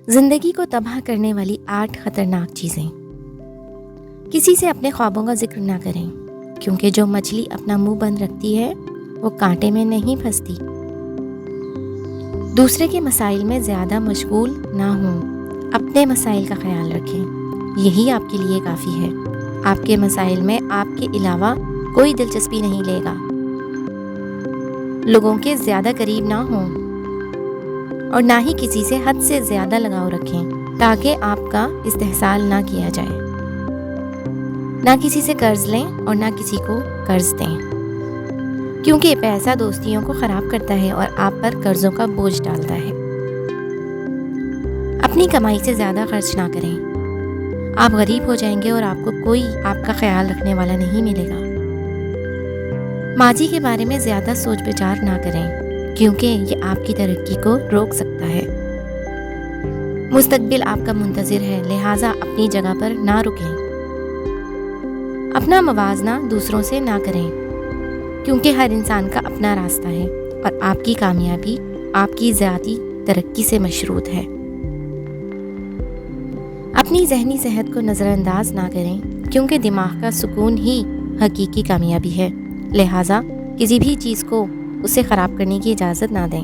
زندگی کو تباہ کرنے والی 8 خطرناک چیزیں۔ کسی سے اپنے خوابوں کا ذکر نہ کریں، کیونکہ جو مچھلی اپنا منہ بند رکھتی ہے وہ کانٹے میں نہیں پھنستی۔ دوسرے کے مسائل میں زیادہ مشغول نہ ہوں، اپنے مسائل کا خیال رکھیں، یہی آپ کے لیے کافی ہے۔ آپ کے مسائل میں آپ کے علاوہ کوئی دلچسپی نہیں لے گا۔ لوگوں کے زیادہ قریب نہ ہوں اور نہ ہی کسی سے حد سے زیادہ لگاؤ رکھیں تاکہ آپ کا استحصال نہ کیا جائے۔ نہ کسی سے قرض لیں اور نہ کسی کو قرض دیں، کیونکہ پیسہ دوستیوں کو خراب کرتا ہے اور آپ پر قرضوں کا بوجھ ڈالتا ہے۔ اپنی کمائی سے زیادہ خرچ نہ کریں، آپ غریب ہو جائیں گے اور آپ کو کوئی آپ کا خیال رکھنے والا نہیں ملے گا۔ ماضی کے بارے میں زیادہ سوچ بچار نہ کریں، کیونکہ یہ آپ کی ترقی کو روک سکتا ہے۔ مستقبل آپ کا منتظر ہے، لہٰذا اپنی جگہ پر نہ رکیں۔ اپنا موازنہ دوسروں سے نہ کریں، کیونکہ ہر انسان کا اپنا راستہ ہے اور آپ کی کامیابی آپ کی ذاتی ترقی سے مشروط ہے۔ اپنی ذہنی صحت کو نظر انداز نہ کریں، کیونکہ دماغ کا سکون ہی حقیقی کامیابی ہے، لہٰذا کسی بھی چیز کو اسے خراب کرنے کی اجازت نہ دیں۔